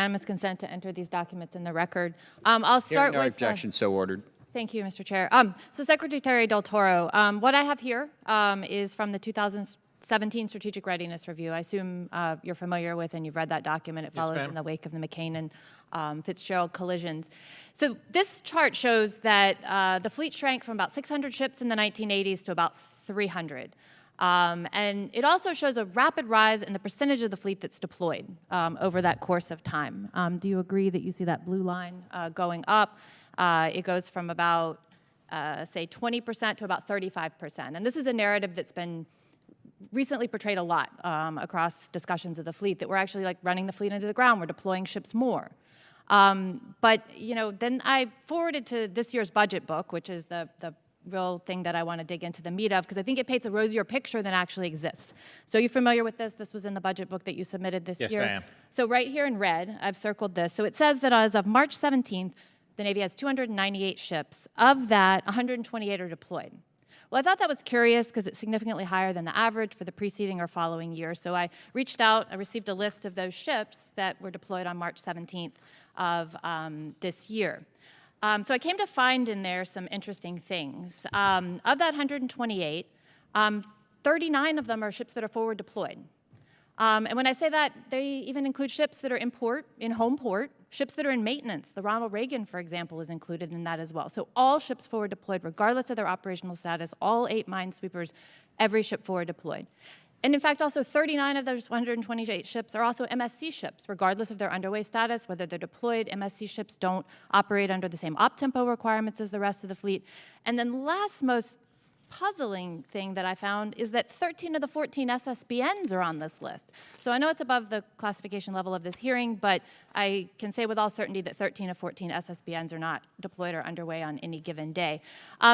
Unanimous consent to enter these documents in the record. I'll start No with... objection, so ordered. Thank you, Mr. Chair. So Secretary Del Toro, what I have here is from the 2017 Strategic Readiness Review. I assume you're familiar with and you've read that document. It follows in the wake of the McCain and Fitzgerald collisions. So this chart shows that the fleet shrank from about 600 ships in the 1980s to about 300. And it also shows a rapid rise in the percentage of the fleet that's deployed over that course of time. Do you agree that you see that blue line going up? It goes from about, say, 20% to about 35%. And this is a narrative that's been recently portrayed a lot across discussions of the fleet, that we're actually like running the fleet into the ground, we're deploying ships more. But, you know, then I forwarded to this year's budget book, which is the real thing that I want to dig into the meat of, because I think it paints a rosier picture than actually exists. So are you familiar with this? This was in the budget book that you submitted this year. Yes, I am. So right here in red, I've circled this. So it says that as of March 17th, the Navy has 298 ships. Of that, 128 are deployed. Well, I thought that was curious because it's significantly higher than the average for the preceding or following year. So I reached out, I received a list of those ships that were deployed on March 17th of this year. So I came to find in there some interesting things. Of that 128, 39 of them are ships that are forward deployed. And when I say that, they even include ships that are in port, in home port, ships that are in maintenance. The Ronald Reagan, for example, is included in that as well. So all ships forward deployed, regardless of their operational status, all 8 minesweepers, every ship forward deployed. And in fact, also 39 of those 128 ships are also MSC ships, regardless of their underway status, whether they're deployed. MSC ships don't operate under the same op-tempo requirements as the rest of the fleet. And then last most puzzling thing that I found is that 13 of the 14 SSBNs are on this list. So I know it's above the classification level of this hearing, but I can say with all certainty that 13 of 14 SSBNs are not deployed or underway on any given day.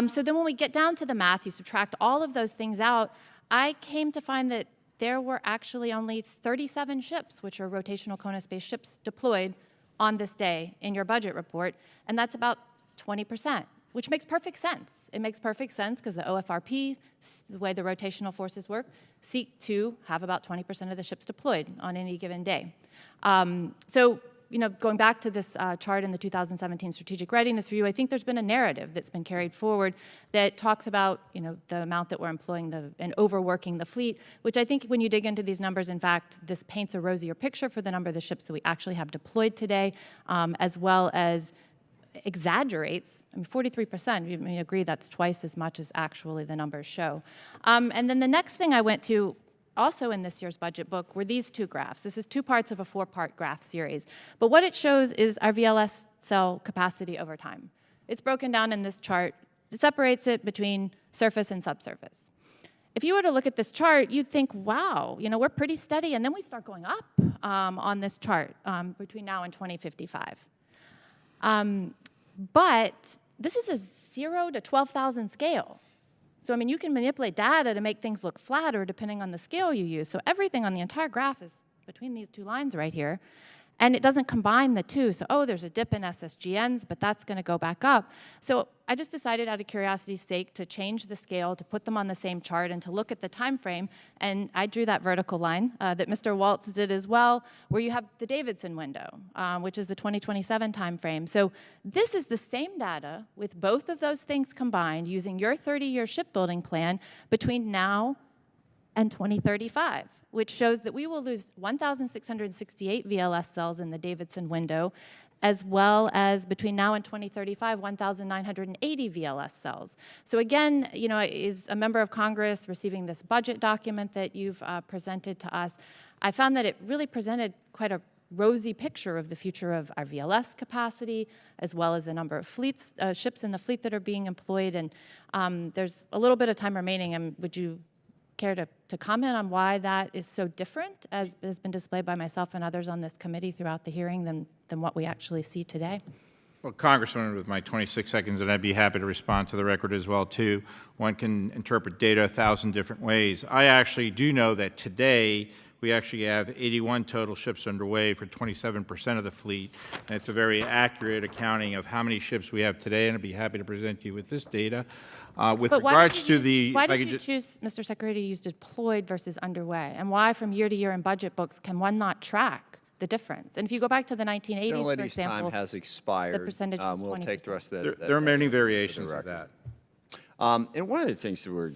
So then when we get down to the math, you subtract all of those things out, I came to find that there were actually only 37 ships, which are rotational CONUS-based ships, deployed on this day in your budget report, and that's about 20%, which makes perfect sense. It makes perfect sense because the OFRP, the way the rotational forces work, seek to have about 20% of the ships deployed on any given day. So, you know, going back to this chart in the 2017 Strategic Readiness Review, I think there's been a narrative that's been carried forward that talks about, you know, the amount that we're employing and overworking the fleet, which I think when you dig into these numbers, in fact, this paints a rosier picture for the number of the ships that we actually have deployed today, as well as exaggerates, I mean, 43%, you may agree that's twice as much as actually the numbers show. And then the next thing I went to, also in this year's budget book, were these 2 graphs. This is 2 parts of a 4-part graph series. But what it shows is our VLS cell capacity over time. It's broken down in this chart. It separates it between surface and subsurface. If you were to look at this chart, you'd think, wow, you know, we're pretty steady, and then we start going up on this chart between now and 2055. But this is a 0 to 12,000 scale. So, I mean, you can manipulate data to make things look flatter depending on the scale you use. So everything on the entire graph is between these 2 lines right here. And it doesn't combine the 2. So, oh, there's a dip in SSGNs, but that's going to go back up. So I just decided out of curiosity's sake to change the scale, to put them on the same chart, and to look at the time frame. And I drew that vertical line that Mr. Waltz did as well, where you have the Davidson window, which is the 2027 time frame. So this is the same data with both of those things combined using your 30-year shipbuilding plan between now and 2035, which shows that we will lose 1,668 VLS cells in the Davidson window, as well as between now and 2035, 1,980 VLS cells. So again, you know, as a member of Congress receiving this budget document that you've presented to us, I found that it really presented quite a rosy picture of the future of our VLS capacity, as well as the number of fleets, ships in the fleet that are being employed. And there's a little bit of time remaining. Would you care to comment on why that is so different, as has been displayed by myself and others on this committee throughout the hearing, than what we actually see today? Well, Congressman, with my 26 seconds, and I'd be happy to respond to the record as well, too. One can interpret data 1,000 different ways. I actually do know that today we actually have 81 total ships underway for 27% of the fleet. And it's a very accurate accounting of how many ships we have today, and I'd be happy to present you with this data. With regards to the... Why did you choose, Mr. Secretary, to use deployed versus underway? And why, from year to year in budget books, can one not track the difference. And if you go back to the 1980s, for Gentlelady's time example, has expired. the percentage was We'll take 20%. the rest of that. There are many for the variations of record. that. And one of the things that we're